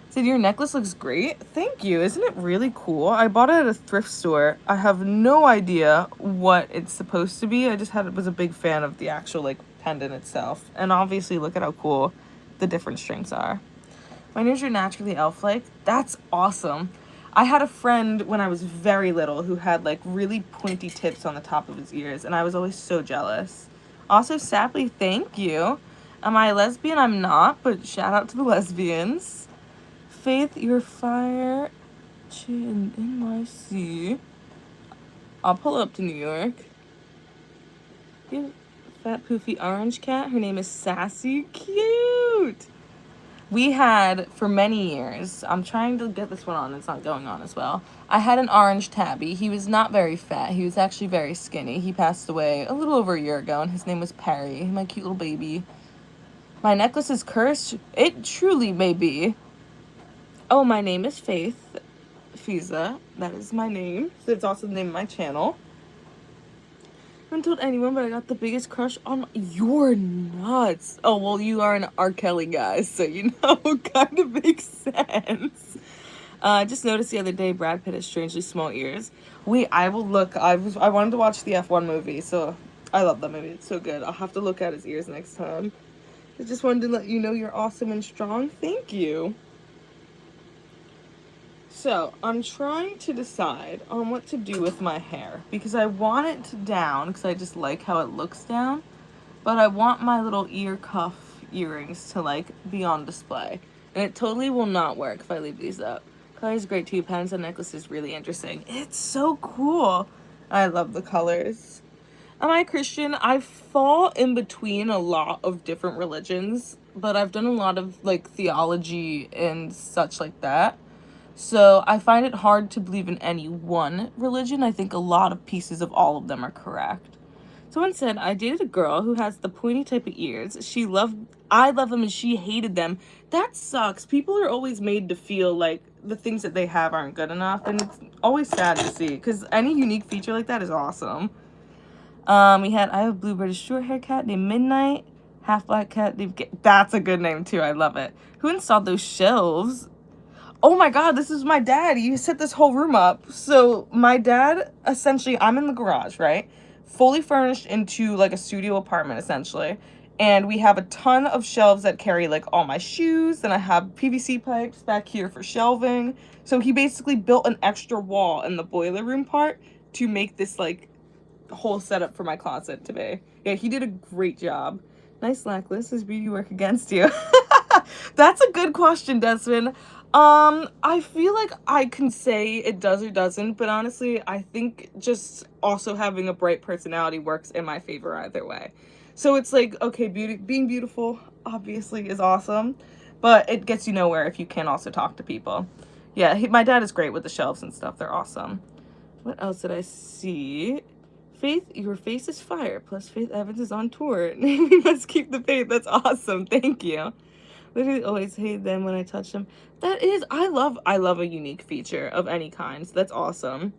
Said, your necklace looks great. Thank you. Isn't it really cool? I bought it at a thrift store. I have no idea what it's supposed to be. I just was a big fan of the actual like pendant itself. And obviously look at how cool the different strings are. My ears are naturally elf-like. That's awesome. I had a friend when I was very little who had like really pointy tips on the top of his ears, and I was always so jealous. Also, Sappy, thank you. Am I a lesbian? I'm not, but shout out to the lesbians. Faith, you're fire in NYC. I'll pull up to New York. You fat poofy orange cat. Her name is Sassy. Cute. We had, for many years, I'm trying to get this one on, it's not going on as well. I had an orange tabby. He was not very fat. He was actually very skinny. He passed away a little over a year ago, and his name was Perry, my cute little baby. My necklace is cursed. It truly may be. Oh, my name is Faith.Wisest. That is my name. So it's also the name of my channel. I haven't told anyone, but I got the biggest crush on you're nuts. Oh, well, you are an R. Kelly guy, so you know, kind of makes sense. I just noticed the other day Brad Pitt has strangely small ears. Wait, I will look. I wanted to watch the F1 movie, so I love that movie. It's so good. I'll have to look at his ears next time. I just wanted to let you know you're awesome and strong. Thank you. So, I'm trying to decide on what to do with my hair, because I want it down, because I just like how it looks down, but I want my little ear cuff earrings to, like, be on display, and it totally will not work if I leave these up. Color is great too. Patterns on necklace is really interesting. It's so cool. I love the colors. Am I Christian? I fall in between a lot of different religions, but I've done a lot of, like, theology and such like that. So I find it hard to believe in any one religion. I think a lot of pieces of all of them are correct. Someone said, I dated a girl who has the pointy type of ears. I love them and she hated them. That sucks. People are always made to feel like the things that they have aren't good enough. And it's always sad to see, because any unique feature like that is awesome. I have a blue British short hair cat named Midnight. Half black cat named That's a good name too. I love it. Who installed those shelves? Oh my god, this is my dad. He set this whole room up. So my dad, essentially, I'm in the garage, right? Fully furnished into like a studio apartment, essentially. And we have a ton of shelves that carry like all my shoes. And I have PVC pipes back here for shelving. So he basically built an extra wall in the boiler room part to make this like whole setup for my closet to be. Yeah, he did a great job. Nice necklace. Does beauty work against you? That's a good question, Desmond. I feel like I can say it does or doesn't, but honestly, I think just also having a bright personality works in my favor either way. So it's like, okay, being beautiful obviously is awesome, but it gets you nowhere if you can't also talk to people. Yeah, my dad is great with the shelves and stuff. They're awesome. What else did I see? Faith, your face is fire. Plus, Faith Evans is on tour. We must keep the faith. That's awesome. Thank you. Literally always hate them when I touch them. That is, I love a unique feature of any kind. So that's awesome.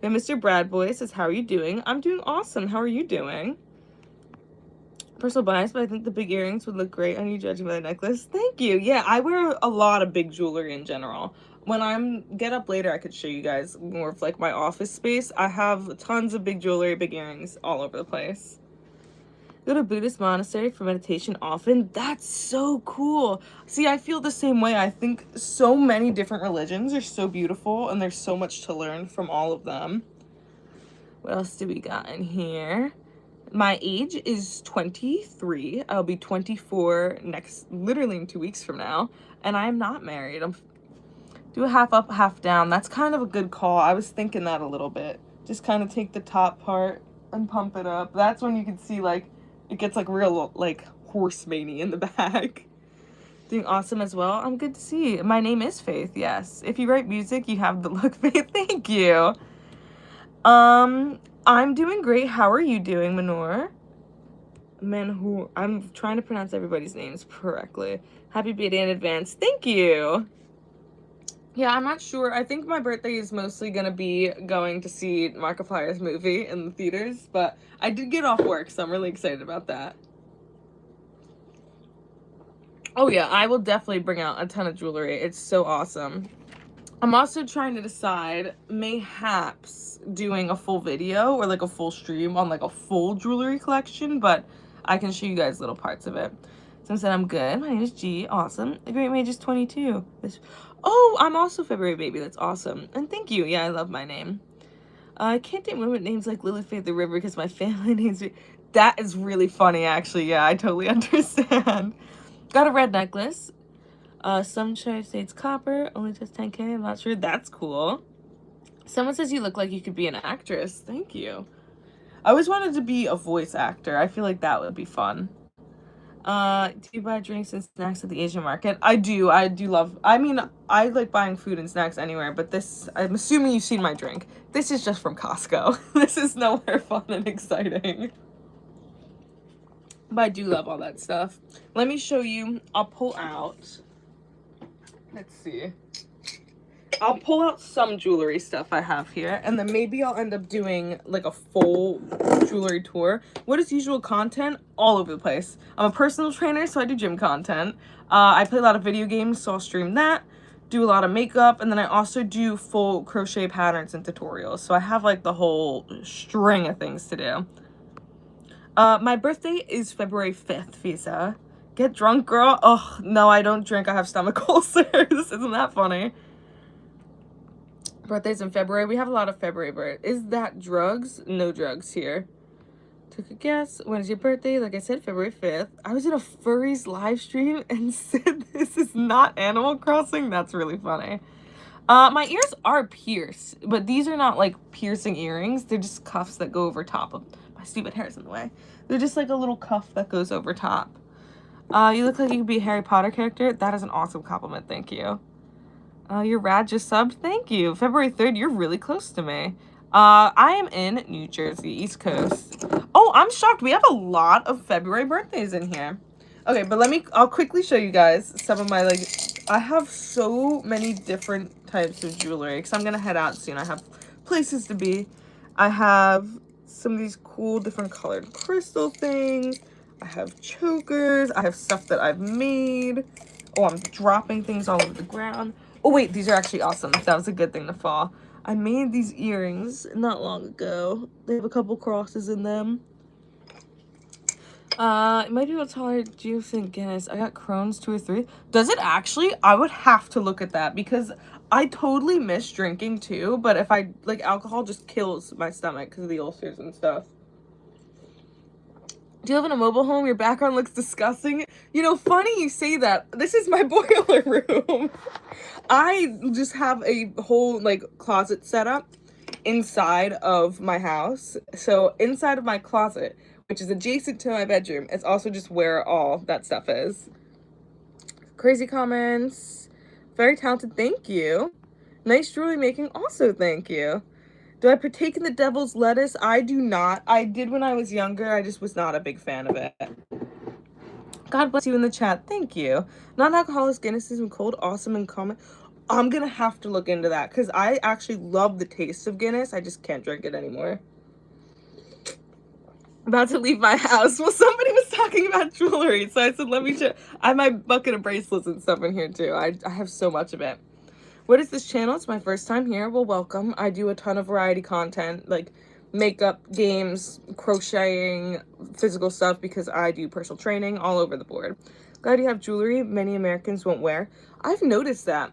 And Mr. Bradboy says, how are you doing? I'm doing awesome. How are you doing? Personal bias, but I think the big earrings would look great on you judging by the necklace. Thank you. Yeah, I wear a lot of big jewelry in general. When I'm get up later, I could show you guys more of like my office space. I have tons of big jewelry, big earrings all over the place. Go to Buddhist monastery for meditation often. That's so cool. See, I feel the same way. I think so many different religions are so beautiful and there's so much to learn from all of them. What else do we got in here? My age is 23. I'll be 24 literally in 2 weeks from now. And I am not married. Do a half up, half down. That's kind of a good call. I was thinking that a little bit. Just kind of take the top part and pump it up. That's when you can see like, it gets like real like horse maney in the back. Doing awesome as well. I'm good to see. My name is Faith, yes. If you write music, you have the look, Faith. Thank you. I'm doing great. How are you doing, Manor? Manhur. I'm trying to pronounce everybody's names correctly. Happy birthday in advance. Thank you. Yeah, I'm not sure. I think my birthday is mostly going to be going to see Markiplier's movie in the theaters, but I did get off work, so I'm really excited about that. Oh yeah, I will definitely bring out a ton of jewelry. It's so awesome. I'm also trying to decide, mayhaps doing a full video or like a full stream on like a full jewelry collection, but I can show you guys little parts of it. Someone said I'm good. My name is G. Awesome. The Great Mage is 22. Oh, I'm also February baby. That's awesome. And thank you. Yeah, I love my name. I can't name women names like Lily Faith the River because my family names me. That is really funny, actually. Yeah, I totally understand. Got a red necklace. Sunshine States copper. Only just 10K. I'm not sure. That's cool. Someone says you look like you could be an actress. Thank you. I always wanted to be a voice actor. I feel like that would be fun. Do you buy drinks and snacks at the Asian market? I do love, I mean, I like buying food and snacks anywhere, but this, I'm assuming you've seen my drink. This is just from Costco. This is nowhere fun and exciting. But I do love all that stuff. Let me show you, I'll pull out, let's see. I'll pull out some jewelry stuff I have here, and then maybe I'll end up doing like a full jewelry tour. What is usual content? All over the place. I'm a personal trainer, so I do gym content. I play a lot of video games, so I'll stream that. Do a lot of makeup, and then I also do full crochet patterns and tutorials. So I have like the whole string of things to do. My birthday is February 5th, Visa. Get drunk, girl. Oh, no, I don't drink. I have stomach ulcers. Isn't that funny? Birthdays in February. We have a lot of February birthdays. Is that drugs? No drugs here. Took a guess. When is your birthday? Like I said, February 5th. I was in a furries live stream and said this is not Animal Crossing. That's really funny. My ears are pierced, but these are not like piercing earrings. They're just cuffs that go over top of my stupid hair's in the way. They're just like a little cuff that goes over top. You look like you could be a Harry Potter character. That is an awesome compliment. Thank you. Your rad just subbed. Thank you. February 3rd, you're really close to me. I am in New Jersey, East Coast. Oh, I'm shocked. We have a lot of February birthdays in here. Okay, but I'll quickly show you guys some of my, like, I have so many different types of jewelry because I'm going to head out soon. I have places to be. I have some of these cool different colored crystal things. I have chokers. I have stuff that I've made. Oh, I'm dropping things all over the ground. Oh, wait, these are actually awesome. That was a good thing to fall. I made these earrings not long ago. They have a couple crosses in them. It might be what's taller. Do you think Guinness? I got Crohn's 2 or 3. Does it actually? I would have to look at that because I totally miss drinking too. But if I, like, alcohol just kills my stomach because of the ulcers and stuff. Do you live in a mobile home? Your background looks disgusting. You know, funny you say that. This is my boiler room. I just have a whole, like, closet set up inside of my house. So inside of my closet, which is adjacent to my bedroom, it's also just where all that stuff is. Crazy comments. Very talented. Thank you. Nice jewelry making. Also, thank you. Do I partake in the devil's lettuce? I do not. I did when I was younger. I just was not a big fan of it. God bless you in the chat. Thank you. Non-alcoholic Guinness is cold, awesome, and common. I'm gonna have to look into that because I actually love the taste of Guinness. I just can't drink it anymore. About to leave my house. Well, somebody was talking about jewelry, so I said, let me check. I have my bucket of bracelets and stuff in here too. I have so much of it. What is this channel? It's my first time here. Well, welcome. I do a ton of variety content, like makeup, games, crocheting, physical stuff, because I do personal training all over the board. Glad you have jewelry many Americans won't wear. I've noticed that.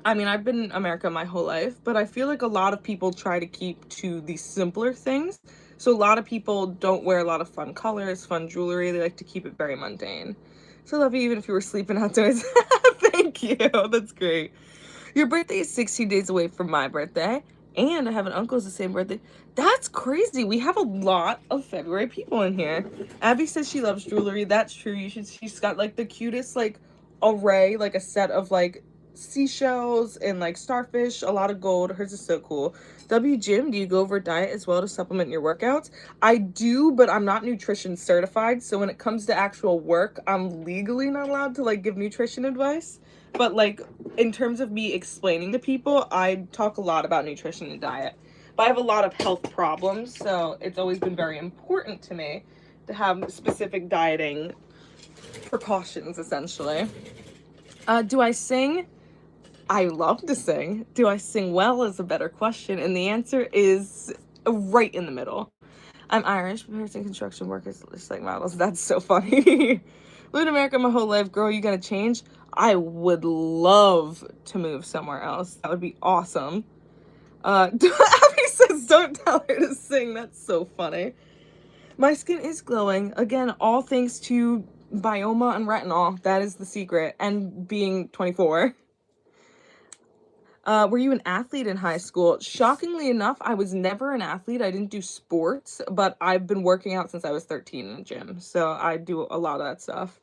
I mean, I've been in America my whole life, but I feel like a lot of people try to keep to the simpler things. So a lot of people don't wear a lot of fun colors, fun jewelry. They like to keep it very mundane. So I love you even if you were sleeping outdoors. Thank you. That's great. Your birthday is 16 days away from my birthday, and I have an uncle who's the same birthday. That's crazy. We have a lot of February people in here. Abby says she loves jewelry. That's true. You should. She's got like the cutest like array, like a set of like seashells and like starfish, a lot of gold. Hers is so cool. W Jim, do you go over diet as well to supplement your workouts? I do, but I'm not nutrition certified, so when it comes to actual work, I'm legally not allowed to like give nutrition advice. But like in terms of me explaining to people, I talk a lot about nutrition and diet. But I have a lot of health problems, so it's always been very important to me to have specific dieting precautions, essentially. Do I sing? I love to sing. Do I sing well is a better question, and the answer is right in the middle. I'm Irish, but parents in construction workers just like models. That's so funny. Live in America my whole life. Girl, you gonna change? I would love to move somewhere else. That would be awesome. Abby says don't tell her to sing. That's so funny. My skin is glowing. Again, all thanks to Bioma and retinol. That is the secret. And being 24. Were you an athlete in high school? Shockingly enough, I was never an athlete. I didn't do sports, but I've been working out since I was 13 in a gym. So I do a lot of that stuff.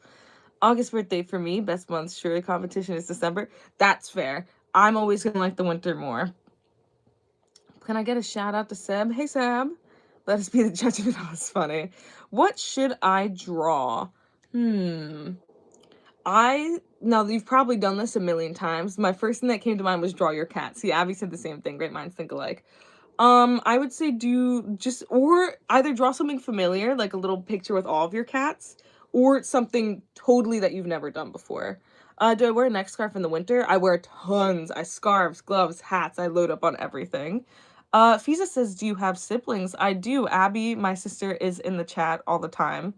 August birthday for me. Best month, surely competition is December. That's fair. I'm always going to like the winter more. Can I get a shout out to Seb? Hey, Seb. Let us be the judge of it all. It's funny. What should I draw? Now you've probably done this a million times. My first thing that came to mind was draw your cat. See, Abby said the same thing. Great minds think alike. I would say or either draw something familiar, like a little picture with all of your cats, or something totally that you've never done before. Do I wear a neck scarf in the winter? I wear tons. Scarves, gloves, hats. I load up on everything. Fiza says, do you have siblings? I do. Abby, my sister, is in the chat all the time.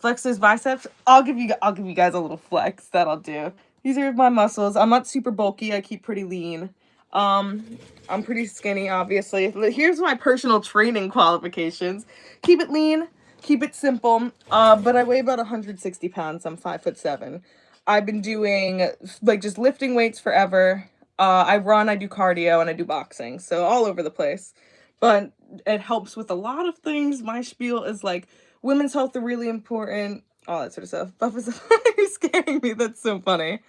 Flex those biceps. I'll give you guys a little flex. That'll do. These are my muscles. I'm not super bulky. I keep pretty lean. I'm pretty skinny, obviously. Here's my personal training qualifications. Keep it lean. Keep it simple. But I weigh about 160 pounds. I'm 5'7". I've been doing like just lifting weights forever. I run, I do cardio, and I do boxing. So all over the place. But it helps with a lot of things. My spiel is like, women's health are really important. All that sort of stuff. Buff is you're scaring me. That's so funny.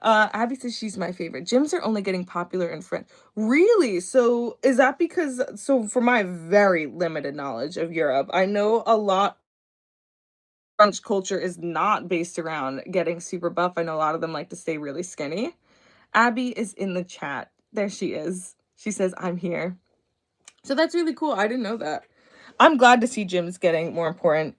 Abby says she's my favorite. Gyms are only getting popular in France. Really? So is that because, so for my very limited knowledge of Europe, I know a lot French culture is not based around getting super buff. I know a lot of them like to stay really skinny. Abby is in the chat. There she is. She says, I'm here. So that's really cool. I didn't know that. I'm glad to see gyms getting more important.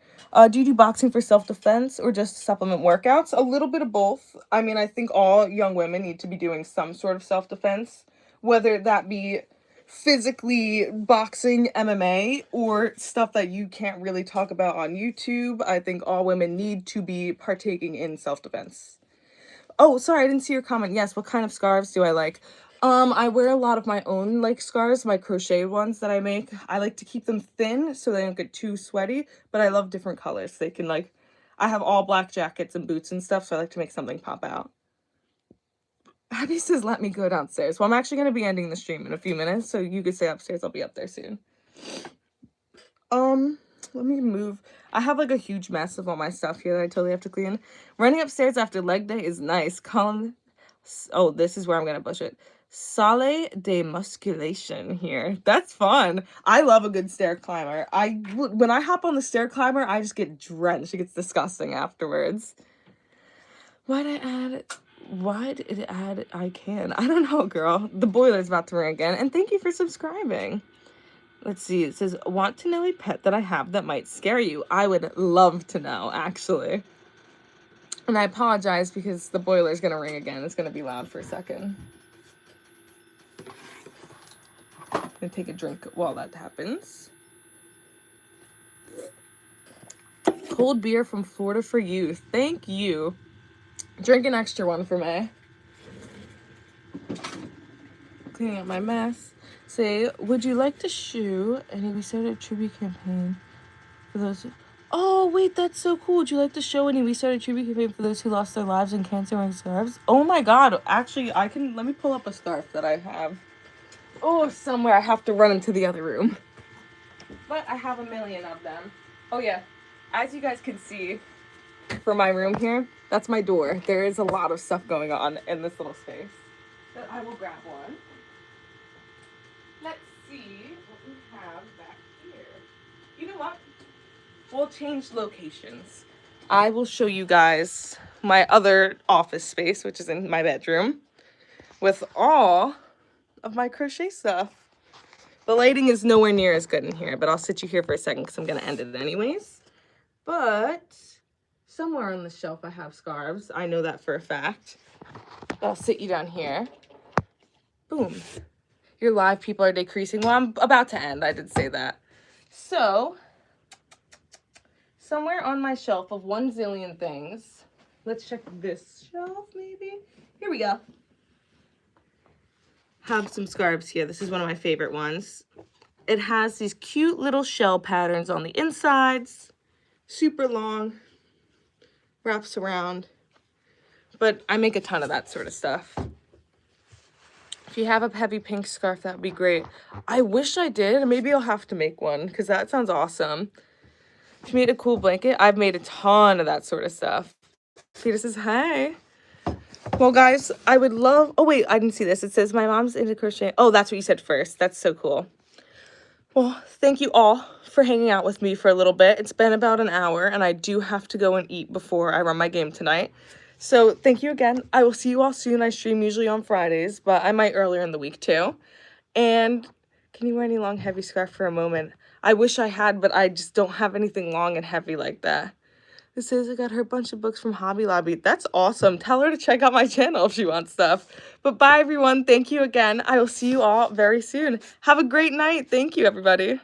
Do you do boxing for self-defense or just supplement workouts? A little bit of both. I mean, I think all young women need to be doing some sort of self-defense, whether that be physically boxing, MMA, or stuff that you can't really talk about on YouTube. I think all women need to be partaking in self-defense. Oh, sorry, I didn't see your comment. Yes, what kind of scarves do I like? I wear a lot of my own, like, scarves, my crocheted ones that I make. I like to keep them thin so they don't get too sweaty, but I love different colors. They can, like, I have all black jackets and boots and stuff, so I like to make something pop out. Abby says, let me go downstairs. Well, I'm actually going to be ending the stream in a few minutes, so you can stay upstairs. I'll be up there soon. Let me move. I have like a huge mess of all my stuff here that I totally have to clean. Running upstairs after leg day is nice. Colin, oh, this is where I'm going to push it. Salle de musculation here. That's fun. I love a good stair climber. When I hop on the stair climber, I just get drenched. It gets disgusting afterwards. Why did it add I can? I don't know, girl. The boiler's about to ring again. And thank you for subscribing. Let's see. It says, want to know a pet that I have that might scare you? I would love to know, actually. And I apologize because the boiler's going to ring again. It's going to be loud for a second. I'm going to take a drink while that happens. Cold beer from Florida for you. Thank you. Drink an extra one for me. Cleaning up my mess. Say, would you like to shoe? And we started a tribute campaign for those. Oh, wait, that's so cool. Would you like to show any? We started a tribute campaign for those who lost their lives in cancer wearing scarves. Oh my God. Actually, let me pull up a scarf that I have. Oh, somewhere. I have to run into the other room. But I have a million of them. Oh yeah. As you guys can see from my room here, that's my door. There is a lot of stuff going on in this little space. But I will grab one. Let's see what we have back here. You know what? We'll change locations. I will show you guys my other office space, which is in my bedroom, with all of my crochet stuff. The lighting is nowhere near as good in here, but I'll sit you here for a second because I'm going to end it anyways. But somewhere on the shelf I have scarves. I know that for a fact. I'll sit you down here. Boom. Your live people are decreasing. Well, I'm about to end. I did say that. So, somewhere on my shelf of 1 zillion things. Let's check this shelf, maybe. Here we go. Have some scarves here. This is one of my favorite ones. It has these cute little shell patterns on the insides. Super long. Wraps around. But I make a ton of that sort of stuff. If you have a heavy pink scarf, that would be great. I wish I did. Maybe I'll have to make one because that sounds awesome. If you made a cool blanket, I've made a ton of that sort of stuff. Peter says, hi. Well, guys, I would love... Oh, wait, I didn't see this. It says, my mom's into crochet. Oh, that's what you said first. That's so cool. Well, thank you all for hanging out with me for a little bit. It's been about an hour, and I do have to go and eat before I run my game tonight. So thank you again. I will see you all soon. I stream usually on Fridays, but I might earlier in the week too. And can you wear any long, heavy scarf for a moment? I wish I had, but I just don't have anything long and heavy like that. It says I got her a bunch of books from Hobby Lobby. That's awesome. Tell her to check out my channel if she wants stuff. But bye, everyone. Thank you again. I will see you all very soon. Have a great night. Thank you, everybody.